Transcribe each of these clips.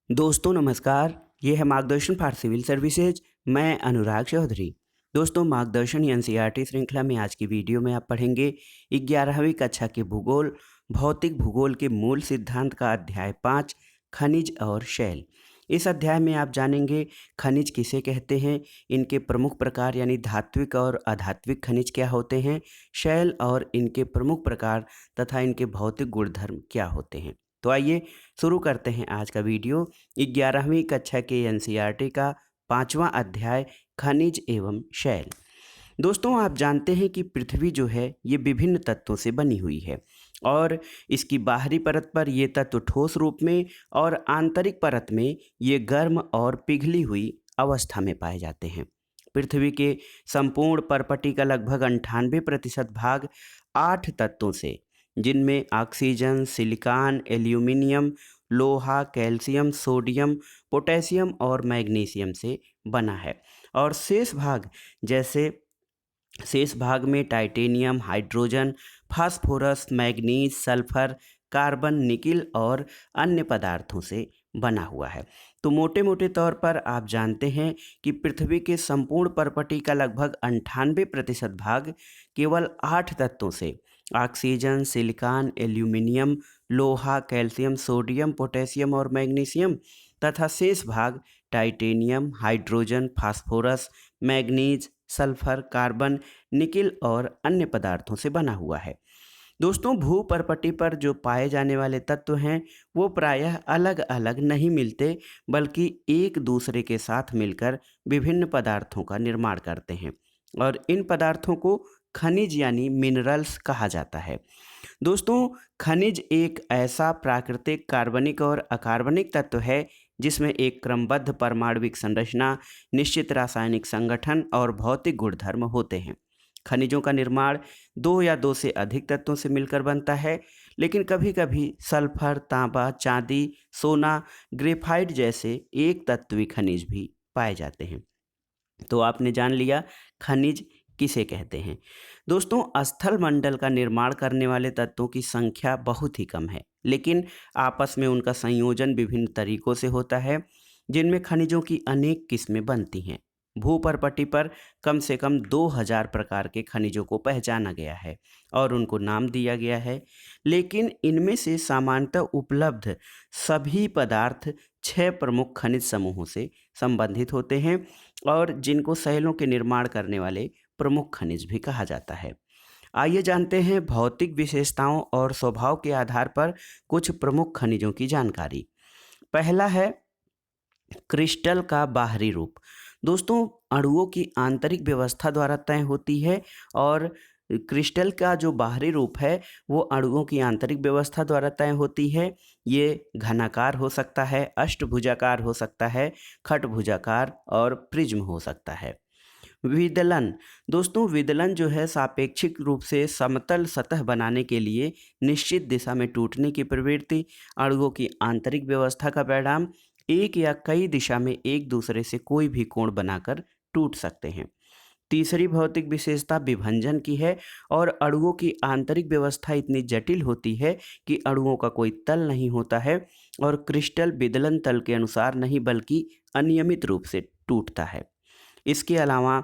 दोस्तों नमस्कार। ये है मार्गदर्शन फॉर सिविल सर्विसेज। मैं अनुराग चौधरी। दोस्तों मार्गदर्शन एनसीईआरटी श्रृंखला में आज की वीडियो में आप पढ़ेंगे 11वीं कक्षा के भूगोल भौतिक भूगोल के मूल सिद्धांत का अध्याय 5 खनिज और शैल। इस अध्याय में आप जानेंगे खनिज किसे कहते हैं, इनके प्रमुख प्रकार यानी धात्विक और अधात्विक खनिज क्या होते हैं, शैल और इनके प्रमुख प्रकार तथा इनके भौतिक गुणधर्म क्या होते हैं। तो आइए शुरू करते हैं आज का वीडियो 11वीं कक्षा के एनसीईआरटी का 5वां अध्याय खनिज एवं शैल। दोस्तों आप जानते हैं कि पृथ्वी जो है ये विभिन्न तत्वों से बनी हुई है और इसकी बाहरी परत पर ये तत्व ठोस रूप में और आंतरिक परत में ये गर्म और पिघली हुई अवस्था में पाए जाते हैं। पृथ्वी के संपूर्ण परपटी का लगभग 98% भाग 8 तत्वों से, जिनमें ऑक्सीजन, सिलिकॉन, एल्यूमिनियम, लोहा, कैल्शियम, सोडियम, पोटेशियम और मैग्नीशियम से बना है। और शेष भाग में titanium, hydrogen, phosphorus, manganese, sulphur, carbon, nickel और अन्य पदार्थों से बना हुआ है। तो मोटे मोटे तौर पर आप जानते हैं कि पृथ्वी के संपूर्ण परपटी का लगभग 98% भाग केवल 8 तत्वों से, ऑक्सीजन, सिलिकॉन, एल्यूमिनियम, लोहा, कैल्शियम, सोडियम, पोटेशियम और मैग्नीशियम तथा शेष भाग titanium, hydrogen, phosphorus, manganese, sulphur, carbon, nickel और अन्य पदार्थों से बना हुआ है। दोस्तों भूपर्पटी पर जो पाए जाने वाले तत्व हैं वो प्रायः अलग अलग नहीं मिलते, बल्कि एक दूसरे के साथ मिलकर विभिन्न पदार्थों का निर्माण करते हैं और इन पदार्थों को खनिज यानी मिनरल्स कहा जाता है। दोस्तों खनिज एक ऐसा प्राकृतिक कार्बनिक और अकार्बनिक तत्व है जिसमें एक क्रमबद्ध परमाणविक संरचना, निश्चित रासायनिक संगठन और भौतिक गुणधर्म होते हैं। खनिजों का निर्माण दो या दो से अधिक तत्वों से मिलकर बनता है, लेकिन कभी कभी सल्फर, तांबा, चांदी, सोना, ग्रेफाइट जैसे एक तत्वी खनिज भी पाए जाते हैं। तो आपने जान लिया खनिज किसे कहते हैं। दोस्तों स्थल मंडल का निर्माण करने वाले तत्वों की संख्या बहुत ही कम है, लेकिन आपस में उनका संयोजन विभिन्न तरीकों से होता है, जिनमें खनिजों की अनेक किस्में बनती हैं। भूपर्पटी पर कम से कम 2000 प्रकार के खनिजों को पहचाना गया है और उनको नाम दिया गया है, लेकिन इनमें से सामान्यतः उपलब्ध सभी पदार्थ 6 प्रमुख खनिज समूहों से संबंधित होते हैं और जिनको शैलों के निर्माण करने वाले प्रमुख खनिज भी कहा जाता है। आइए जानते हैं भौतिक विशेषताओं और स्वभाव के आधार पर कुछ प्रमुख खनिजों की जानकारी। पहला है क्रिस्टल का बाहरी रूप। दोस्तों अणुओं की आंतरिक व्यवस्था द्वारा तय होती है और क्रिस्टल का जो बाहरी रूप है वो अणुओं की आंतरिक व्यवस्था द्वारा तय होती है। ये घनाकार हो सकता है, अष्टभुजाकार हो सकता है, खटभुजाकार और प्रिज्म हो सकता है। विदलन। दोस्तों विदलन जो है सापेक्षिक रूप से समतल सतह बनाने के लिए निश्चित दिशा में टूटने की प्रवृत्ति, अणुओं की आंतरिक व्यवस्था का परिणाम, एक या कई दिशा में एक दूसरे से कोई भी कोण बनाकर टूट सकते हैं। तीसरी भौतिक विशेषता विभंजन की है और अणुओं की आंतरिक व्यवस्था इतनी जटिल होती है कि अणुओं का कोई तल नहीं होता है और क्रिस्टल विदलन तल के अनुसार नहीं बल्कि अनियमित रूप से टूटता है। इसके अलावा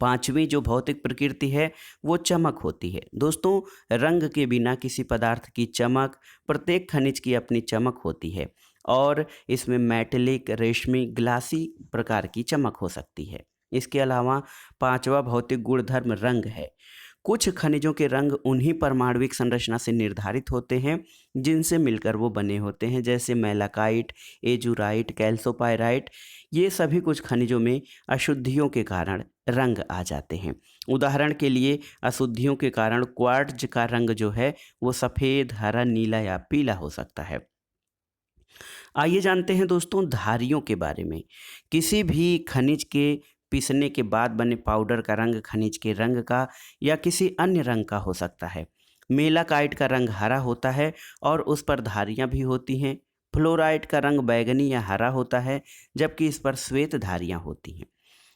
पांचवी जो भौतिक प्रकृति है वो चमक होती है। दोस्तों रंग के बिना किसी पदार्थ की चमक, प्रत्येक खनिज की अपनी चमक होती है और इसमें मेटेलिक, रेशमी, ग्लासी प्रकार की चमक हो सकती है। इसके अलावा पांचवा भौतिक गुणधर्म रंग है। कुछ खनिजों के रंग उन्हीं परमाणविक संरचना से निर्धारित होते हैं जिनसे मिलकर वो बने होते हैं, जैसे मैलाकाइट, एजुराइट, कैल्सोपायराइट। ये सभी कुछ खनिजों में अशुद्धियों के कारण रंग आ जाते हैं। उदाहरण के लिए अशुद्धियों के कारण क्वार्ट्ज का रंग जो है वो सफ़ेद, हरा, नीला या पीला हो सकता है। आइए जानते हैं दोस्तों धारियों के बारे में। किसी भी खनिज के पीसने के बाद बने पाउडर का रंग खनिज के रंग का या किसी अन्य रंग का हो सकता है। मेलाकाइट का रंग हरा होता है और उस पर धारियां भी होती हैं। फ्लोराइट का रंग बैगनी या हरा होता है, जबकि इस पर श्वेत धारियां होती हैं।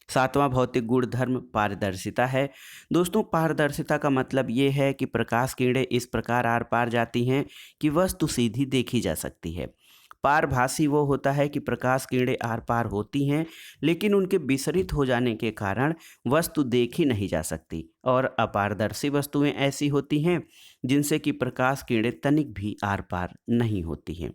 सातवां भौतिक गुणधर्म पारदर्शिता है। दोस्तों पारदर्शिता का मतलब ये है कि प्रकाश किरणें इस प्रकार आर पार जाती हैं कि वस्तु सीधी देखी जा सकती है। पारभासी वो होता है कि प्रकाश किरणें आर पार होती हैं, लेकिन उनके विसरित हो जाने के कारण वस्तु देखी नहीं जा सकती। और अपारदर्शी वस्तुएं ऐसी होती हैं जिनसे कि प्रकाश किरणें तनिक भी आर पार नहीं होती हैं।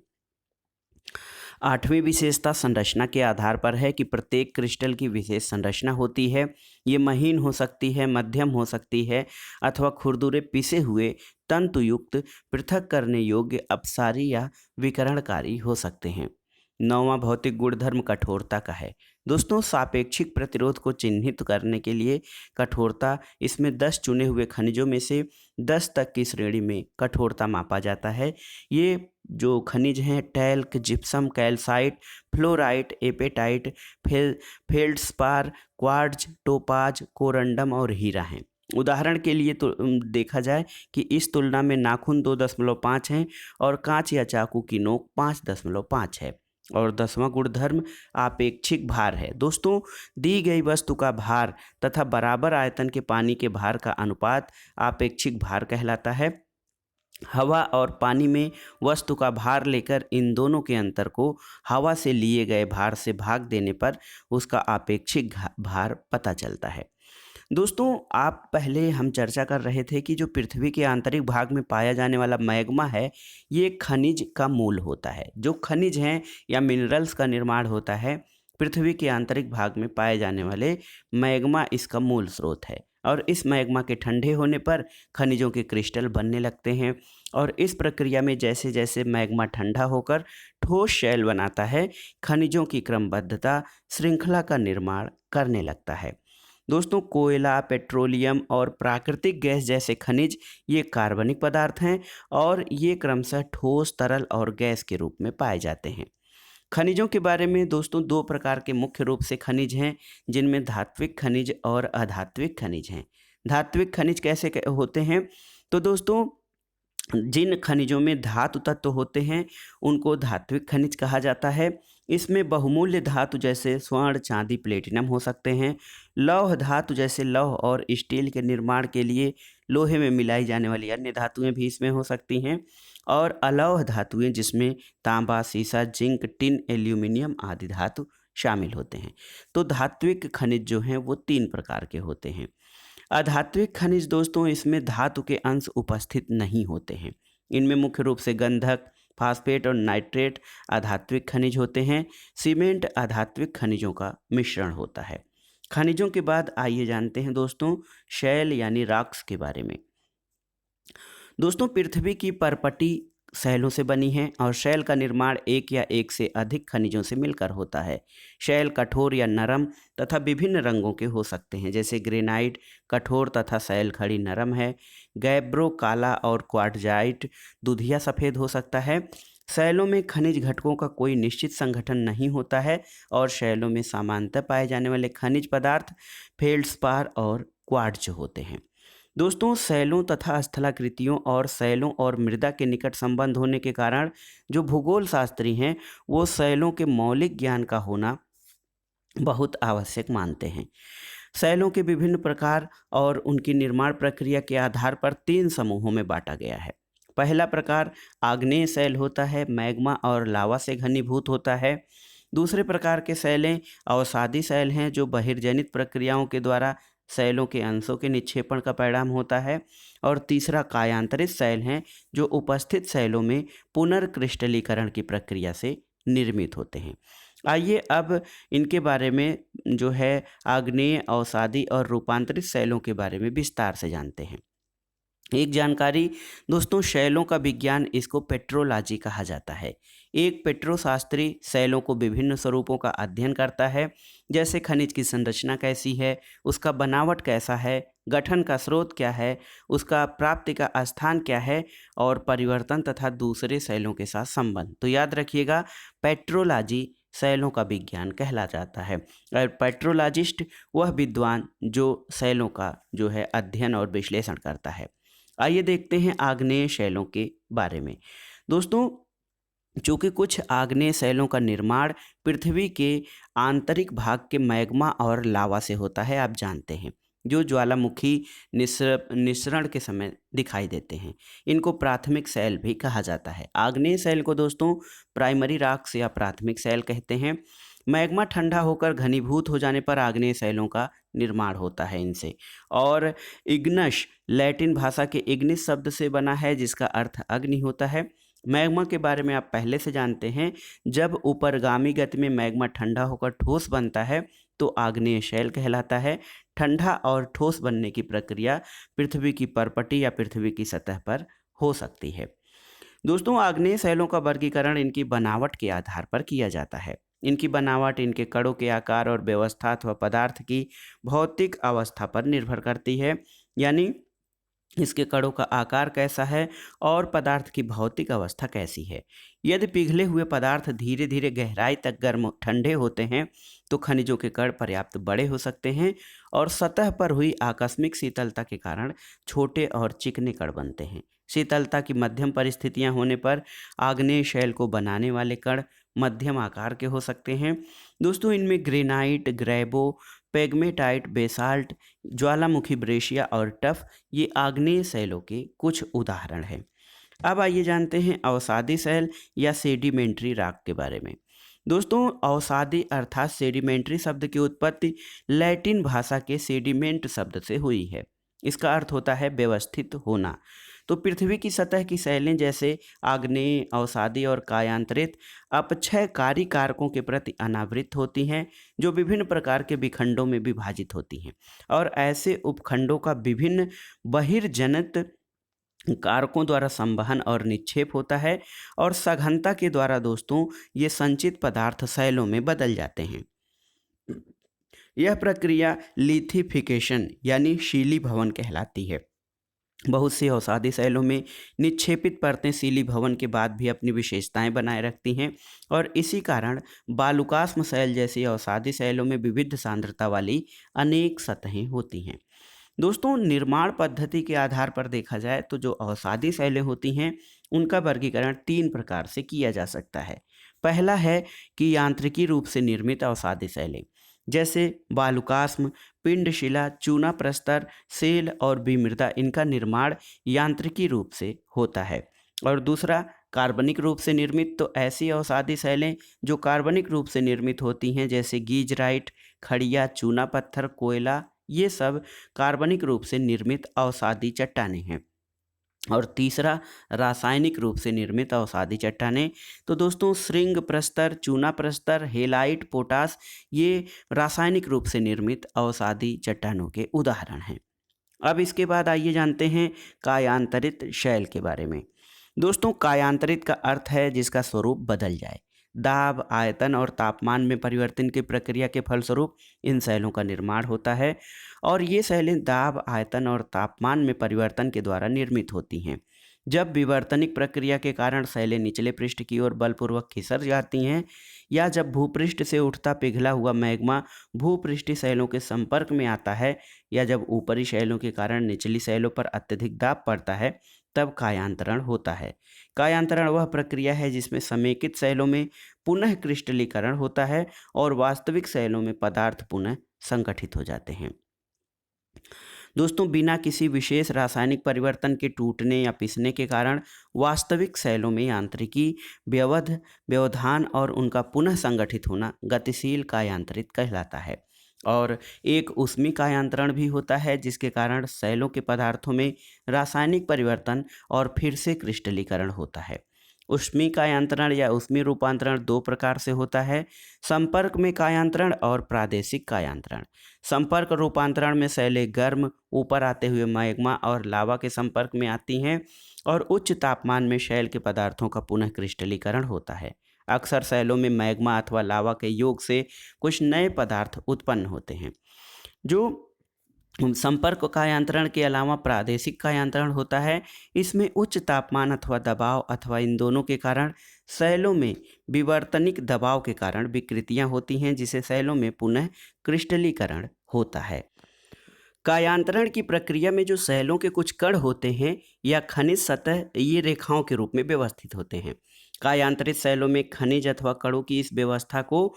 आठवीं विशेषता संरचना के आधार पर है कि प्रत्येक क्रिस्टल की विशेष संरचना होती है। ये महीन हो सकती है, मध्यम हो सकती है अथवा खुरदुरे पिसे हुए तंतुयुक्त पृथक करने योग्य अपसारी या विकरणकारी हो सकते हैं। नौवां भौतिक गुणधर्म कठोरता का है। दोस्तों, सापेक्षिक प्रतिरोध को चिन्हित करने के लिए कठोरता, इसमें 10 चुने हुए खनिजों में से 10 तक की श्रेणी में कठोरता मापा जाता है। ये जो खनिज हैं talc, gypsum, calcite, fluorite, apatite, feldspar, quartz, topaz, corundum और हीरा हैं। उदाहरण के लिए तो देखा जाए कि इस तुलना में नाखून 2.5 हैं और कांच या चाकू की नोक 5.5 है। और 10वां गुणधर्म आपेक्षिक भार है। दोस्तों, दी गई वस्तु का भार तथा बराबर आयतन के पानी के भार का अनुपात आपेक्षिक भार कहलाता है। हवा और पानी में वस्तु का भार लेकर इन दोनों के अंतर को हवा से लिए गए भार से भाग देने पर उसका आपेक्षिक भार पता चलता है। दोस्तों, आप पहले हम चर्चा कर रहे थे कि जो पृथ्वी के आंतरिक भाग में पाया जाने वाला मैग्मा है, ये खनिज का मूल होता है। जो खनिज हैं या मिनरल्स का निर्माण होता है, पृथ्वी के आंतरिक भाग में पाए जाने वाले मैग्मा इसका मूल स्रोत है। और इस मैग्मा के ठंडे होने पर खनिजों के क्रिस्टल बनने लगते हैं। और इस प्रक्रिया में जैसे जैसे मैग्मा ठंडा होकर ठोस शैल बनाता है, खनिजों की क्रमबद्धता श्रृंखला का निर्माण करने लगता है। दोस्तों, कोयला, पेट्रोलियम और प्राकृतिक गैस जैसे खनिज ये कार्बनिक पदार्थ हैं और ये क्रमशः ठोस, तरल और गैस के रूप में पाए जाते हैं। खनिजों के बारे में दोस्तों, दो प्रकार के मुख्य रूप से खनिज हैं, जिनमें धात्विक खनिज और अधात्विक खनिज हैं। धात्विक खनिज कैसे होते हैं? तो दोस्तों, जिन खनिजों में धातु तत्व होते हैं उनको धात्विक खनिज कहा जाता है। इसमें बहुमूल्य धातु जैसे स्वर्ण, चांदी, प्लेटिनम हो सकते हैं। लौह धातु जैसे लौह और स्टील के निर्माण के लिए लोहे में मिलाई जाने वाली अन्य धातुएं भी इसमें हो सकती हैं। और अलौह धातुएं जिसमें तांबा, सीसा, जिंक, टिन, एल्यूमिनियम आदि धातु शामिल होते हैं। तो धात्विक खनिज जो हैं वो 3 प्रकार के होते हैं। अधात्विक खनिज दोस्तों, इसमें धातु के अंश उपस्थित नहीं होते हैं। इनमें मुख्य रूप से गंधक, फास्फेट और नाइट्रेट अधात्विक खनिज होते हैं। सीमेंट अधात्विक खनिजों का मिश्रण होता है। खनिजों के बाद आइए जानते हैं दोस्तों शैल यानी रॉक्स के बारे में। दोस्तों, पृथ्वी की परपटी शैलों से बनी है और शैल का निर्माण एक या एक से अधिक खनिजों से मिलकर होता है। शैल कठोर या नरम तथा विभिन्न रंगों के हो सकते हैं, जैसे ग्रेनाइट कठोर तथा शैल खड़ी नरम है। गैब्रो काला और क्वार्टजाइट दूधिया सफ़ेद हो सकता है। शैलों में खनिज घटकों का कोई निश्चित संगठन नहीं होता है और शैलों में सामान्यतः पाए जाने वाले खनिज पदार्थ फेल्ड्स्पार और क्वार्ट्ज होते हैं। दोस्तों, शैलों तथा स्थलाकृतियों और शैलों और मृदा के निकट संबंध होने के कारण जो भूगोल शास्त्री हैं वो शैलों के मौलिक ज्ञान का होना बहुत आवश्यक मानते हैं। शैलों के विभिन्न प्रकार और उनकी निर्माण प्रक्रिया के आधार पर 3 समूहों में बांटा गया है। पहला प्रकार आग्नेय शैल होता है, मैग्मा और लावा से घनीभूत होता है। दूसरे प्रकार के शैलें अवसादी शैल हैं, जो बहिर्जनित प्रक्रियाओं के द्वारा शैलों के अंशों के निक्षेपण का परिणाम होता है। और तीसरा कायांतरित शैल हैं, जो उपस्थित शैलों में पुनर्क्रिस्टलीकरण की प्रक्रिया से निर्मित होते हैं। आइए अब इनके बारे में जो है आग्नेय, अवसादी और रूपांतरित शैलों के बारे में विस्तार से जानते हैं। एक जानकारी दोस्तों, शैलों का विज्ञान इसको पेट्रोलॉजी कहा जाता है। एक पेट्रोशास्त्री शैलों को विभिन्न स्वरूपों का अध्ययन करता है, जैसे खनिज की संरचना कैसी है, उसका बनावट कैसा है, गठन का स्रोत क्या है, उसका प्राप्ति का स्थान क्या है और परिवर्तन तथा दूसरे शैलों के साथ संबंध। तो याद रखिएगा, पेट्रोलॉजी शैलों का विज्ञान कहला जाता है। और पेट्रोलॉजिस्ट वह विद्वान जो शैलों का जो है अध्ययन और विश्लेषण करता है। आइए देखते हैं आग्नेय शैलों के बारे में। दोस्तों, चूँकि कुछ आग्नेय शैलों का निर्माण पृथ्वी के आंतरिक भाग के मैग्मा और लावा से होता है, आप जानते हैं। जो ज्वालामुखी निस्सरण के समय दिखाई देते हैं। इनको प्राथमिक शैल भी कहा जाता है। आग्नेय शैल को दोस्तों प्राइमरी रॉक्स या प्राथमिक शैल कहते हैं। मैग्मा ठंडा होकर घनीभूत हो जाने पर आग्नेय शैलों का निर्माण होता है इनसे। और इग्नस लैटिन भाषा के इग्निस शब्द से बना है, जिसका अर्थ अग्नि होता है। मैग्मा के बारे में आप पहले से जानते हैं। जब ऊपरगामी गति में मैग्मा ठंडा होकर ठोस बनता है तो आग्नेय शैल कहलाता है। ठंडा और ठोस बनने की प्रक्रिया पृथ्वी की परपटी या पृथ्वी की सतह पर हो सकती है। दोस्तों, आग्नेय शैलों का वर्गीकरण इनकी बनावट के आधार पर किया जाता है। इनकी बनावट इनके कणों के आकार और व्यवस्था अथवा पदार्थ की भौतिक अवस्था पर निर्भर करती है। यानी इसके कणों का आकार कैसा है और पदार्थ की भौतिक अवस्था कैसी है। यदि पिघले हुए पदार्थ धीरे धीरे गहराई तक गर्म ठंडे होते हैं तो खनिजों के कण पर्याप्त बड़े हो सकते हैं और सतह पर हुई आकस्मिक शीतलता के कारण छोटे और चिकने कण बनते हैं। शीतलता की मध्यम परिस्थितियां होने पर आग्नेय शैल को बनाने वाले कण मध्यम आकार के हो सकते हैं। दोस्तों, इनमें ग्रेनाइट, ग्रेबो, पेग्मेटाइट, बेसाल्ट, ज्वालामुखी ब्रेशिया और टफ ये आग्नेय शैलों के कुछ उदाहरण हैं। अब आइए जानते हैं अवसादी शैल या सेडिमेंट्री रॉक के बारे में। दोस्तों, अवसादी अर्थात सेडिमेंट्री शब्द की उत्पत्ति लैटिन भाषा के सेडिमेंट शब्द से हुई है। इसका अर्थ होता है व्यवस्थित होना। तो पृथ्वी की सतह की शैलें जैसे आग्नेय, अवसादी और कायांतरित अपक्षयकारी कारकों के प्रति अनावृत होती हैं, जो विभिन्न प्रकार के विखंडों में विभाजित होती हैं। और ऐसे उपखंडों का विभिन्न बहिर्जनित कारकों द्वारा संवहन और निक्षेप होता है और सघनता के द्वारा दोस्तों ये संचित पदार्थ शैलों में बदल जाते हैं। यह प्रक्रिया लिथिफिकेशन यानी शीली भवन कहलाती है। बहुत सी अवसादी शैलों में निक्षेपित परतें शीली भवन के बाद भी अपनी विशेषताएं बनाए रखती हैं और इसी कारण बालुकास्म शैल जैसी अवसादी शैलों में विविध सांद्रता वाली अनेक सतहें होती हैं। दोस्तों, निर्माण पद्धति के आधार पर देखा जाए तो जो अवसादी शैलें होती हैं उनका वर्गीकरण 3 प्रकार से किया जा सकता है। पहला है कि यांत्रिकी रूप से निर्मित अवसादी शैलें जैसे बालुकास्म, पिंडशिला, चूना प्रस्तर, सेल और विमृदा, इनका निर्माण यांत्रिकी रूप से होता है। और दूसरा कार्बनिक रूप से निर्मित, तो ऐसी अवसादी शैलें जो कार्बनिक रूप से निर्मित होती हैं जैसे गीजराइट, खड़िया, चूना पत्थर, कोयला, ये सब कार्बनिक रूप से निर्मित अवसादी चट्टानें हैं। और तीसरा रासायनिक रूप से निर्मित अवसादी चट्टानें, तो दोस्तों श्रृंग प्रस्तर, चूना प्रस्तर, हेलाइट, पोटास, ये रासायनिक रूप से निर्मित अवसादी चट्टानों के उदाहरण हैं। अब इसके बाद आइए जानते हैं कायांतरित शैल के बारे में। दोस्तों, कायांतरित का अर्थ है जिसका स्वरूप बदल जाए। दाब, आयतन और तापमान में परिवर्तन की प्रक्रिया के फलस्वरूप इन शैलों का निर्माण होता है और ये शैलें दाब, आयतन और तापमान में परिवर्तन के द्वारा निर्मित होती हैं। जब विवर्तनिक प्रक्रिया के कारण शैलें निचले पृष्ठ की ओर बलपूर्वक खिसक जाती हैं या जब भूपृष्ठ से उठता पिघला हुआ मैग्मा भूपृष्ठीय शैलों के संपर्क में आता है या जब ऊपरी शैलों के कारण निचली शैलों पर अत्यधिक दाब पड़ता है, तब कायांतरण होता है। कायांतरण वह प्रक्रिया है जिसमें समेकित शैलों में पुनः क्रिस्टलीकरण होता है और वास्तविक शैलों में पदार्थ पुनः संगठित हो जाते हैं। दोस्तों, बिना किसी विशेष रासायनिक परिवर्तन के टूटने या पिसने के कारण वास्तविक शैलों में यांत्रिकी, व्यवधान और उनका पुनः संगठित होना गतिशील कायांतरित कहलाता है। और एक ऊष्मीय कायांतरण भी होता है जिसके कारण शैलों के पदार्थों में रासायनिक परिवर्तन और फिर से क्रिस्टलीकरण होता है। ऊष्मीय कायांतरण या ऊष्मीय रूपांतरण 2 प्रकार से होता है, संपर्क में कायांतरण और प्रादेशिक कायांतरण। संपर्क रूपांतरण में शैलें गर्म ऊपर आते हुए मैग्मा और लावा के संपर्क में आती हैं और उच्च तापमान में शैल के पदार्थों का पुनः क्रिस्टलीकरण होता है। अक्सर शैलों में मैग्मा अथवा लावा के योग से कुछ नए पदार्थ उत्पन्न होते हैं। जो संपर्क कायांतरण के अलावा प्रादेशिक कायांतरण होता है, इसमें उच्च तापमान अथवा दबाव अथवा इन दोनों के कारण शैलों में विवर्तनिक दबाव के कारण विकृतियां होती हैं जिसे शैलों में पुनः क्रिस्टलीकरण होता है। कायांतरण की प्रक्रिया में जो शैलों के कुछ कण होते हैं या खनिज सतह ये रेखाओं के रूप में व्यवस्थित होते हैं। कायांतरित शैलों में खनिज अथवा कणों की इस व्यवस्था को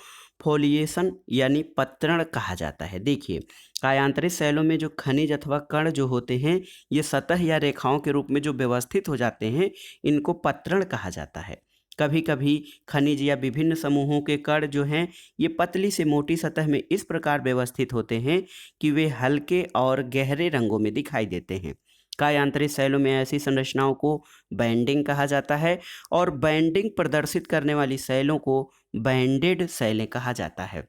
फोलिएशन यानी पत्रण कहा जाता है। देखिए, कायांतरित शैलों में जो खनिज अथवा कण जो होते हैं, ये सतह या रेखाओं के रूप में जो व्यवस्थित हो जाते हैं, इनको पत्रण कहा जाता है। कभी कभी खनिज या विभिन्न समूहों के कण जो हैं, ये पतली से मोटी सतह में इस प्रकार व्यवस्थित होते हैं कि वे हल्के और गहरे रंगों में दिखाई देते हैं। कायांतरित शैलों में ऐसी संरचनाओं को बैंडिंग कहा जाता है और बैंडिंग प्रदर्शित करने वाली शैलों को बैंडेड शैलें कहा जाता है।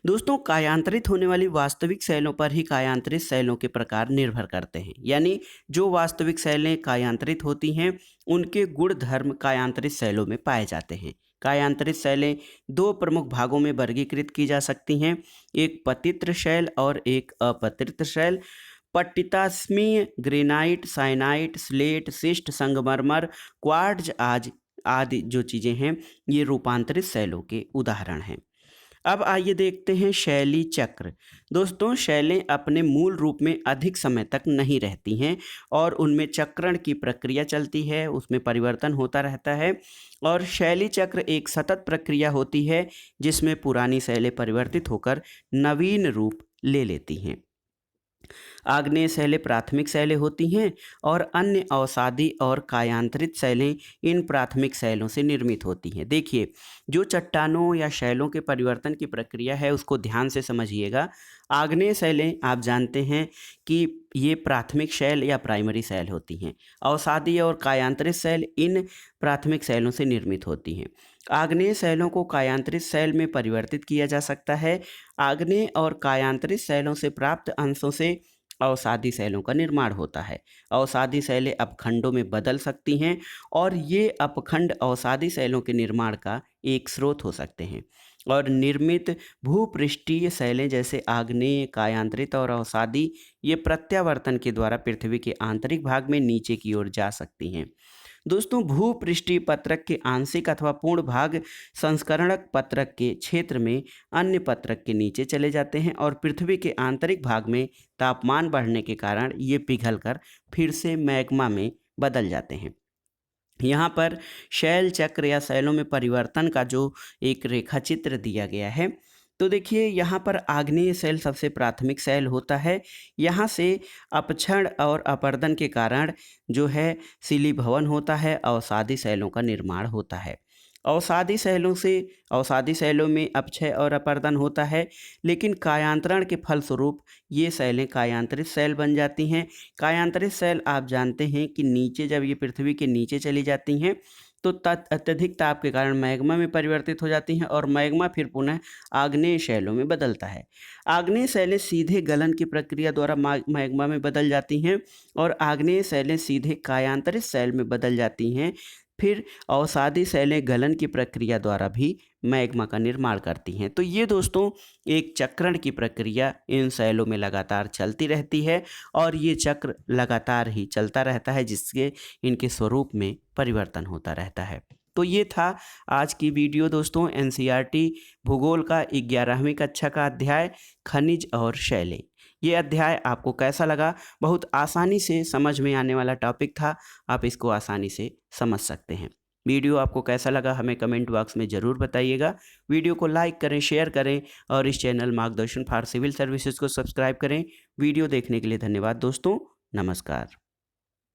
दोस्तों, कायांतरित होने वाली वास्तविक शैलों पर ही कायांतरित शैलों के प्रकार निर्भर करते हैं। यानी जो वास्तविक शैलें कायांतरित होती हैं, उनके गुण धर्म कायांतरित शैलों में पाए जाते हैं। कायांतरित शैलें दो प्रमुख भागों में वर्गीकृत की जा सकती हैं, एक पतित्र शैल और एक अपतित्र शैल। पट्टिताश्मीय, ग्रेनाइट, साइनाइट, स्लेट, शिस्ट, संगमरमर, क्वार्ट्ज आज आदि जो चीज़ें हैं, ये रूपांतरित शैलों के उदाहरण हैं। अब आइए देखते हैं शैली चक्र। दोस्तों, शैलें अपने मूल रूप में अधिक समय तक नहीं रहती हैं और उनमें चक्रण की प्रक्रिया चलती है, उसमें परिवर्तन होता रहता है। और शैली चक्र एक सतत प्रक्रिया होती है जिसमें पुरानी शैलें परिवर्तित होकर नवीन रूप ले लेती हैं। आग्नेय शैलें प्राथमिक शैलें होती हैं और अन्य अवसादी और कायांतरित शैलें इन प्राथमिक शैलों से निर्मित होती हैं। देखिए, जो चट्टानों या शैलों के परिवर्तन की प्रक्रिया है, उसको ध्यान से समझिएगा। आग्नेय शैलें आप जानते हैं कि ये प्राथमिक शैल या प्राइमरी शैल होती हैं। अवसादी और कायांतरित शैल इन प्राथमिक शैलों से निर्मित होती हैं। आग्नेय शैलों को कायांतरित शैल में परिवर्तित किया जा सकता है। आग्नेय और कायांतरित शैलों से प्राप्त अंशों से अवसादी शैलों का निर्माण होता है। अवसादी शैलें अपखंडों में बदल सकती हैं और ये अपखंड अवसादी शैलों के निर्माण का एक स्रोत हो सकते हैं। और निर्मित भूपृष्ठीय शैलें जैसे आग्नेय, कायांतरित और अवसादी, ये प्रत्यावर्तन के द्वारा पृथ्वी के आंतरिक भाग में नीचे की ओर जा सकती हैं। दोस्तों, भूपृष्ठीय पत्रक के आंशिक अथवा पूर्ण भाग संस्करणक पत्रक के क्षेत्र में अन्य पत्रक के नीचे चले जाते हैं और पृथ्वी के आंतरिक भाग में तापमान बढ़ने के कारण ये पिघलकर फिर से मैग्मा में बदल जाते हैं। यहाँ पर शैल चक्र या शैलों में परिवर्तन का जो एक रेखा चित्र दिया गया है, तो देखिए, यहाँ पर आग्नेय शैल सबसे प्राथमिक शैल होता है। यहाँ से अपक्षण और अपर्दन के कारण जो है शिलीभवन होता है, अवसादी शैलों का निर्माण होता है। अवसादी शैलों में अपक्षय और अपर्दन होता है, लेकिन कायांतरण के फलस्वरूप ये शैलें कायांतरित शैल बन जाती हैं। कायांतरित शैल आप जानते हैं कि नीचे जब ये पृथ्वी के नीचे चली जाती हैं, तो अत्यधिक ताप के कारण मैग्मा में परिवर्तित हो जाती हैं और मैग्मा फिर पुनः आग्नेय शैलों में बदलता है। आग्नेय शैलें सीधे गलन की प्रक्रिया द्वारा मैग्मा में बदल जाती हैं और आग्नेय शैलें सीधे कायांतरित शैल में बदल जाती हैं। फिर अवसादी शैलें गलन की प्रक्रिया द्वारा भी मैग्मा का निर्माण करती हैं। तो ये दोस्तों एक चक्रण की प्रक्रिया इन शैलों में लगातार चलती रहती है और ये चक्र लगातार ही चलता रहता है, जिससे इनके स्वरूप में परिवर्तन होता रहता है। तो ये था आज की वीडियो दोस्तों, एनसीईआरटी भूगोल का 11वीं कक्षा का अध्याय खनिज और शैलें। ये अध्याय आपको कैसा लगा? बहुत आसानी से समझ में आने वाला टॉपिक था, आप इसको आसानी से समझ सकते हैं। वीडियो आपको कैसा लगा हमें कमेंट बॉक्स में ज़रूर बताइएगा। वीडियो को लाइक करें, शेयर करें और इस चैनल मार्गदर्शन फॉर सिविल सर्विसेज को सब्सक्राइब करें। वीडियो देखने के लिए धन्यवाद दोस्तों, नमस्कार।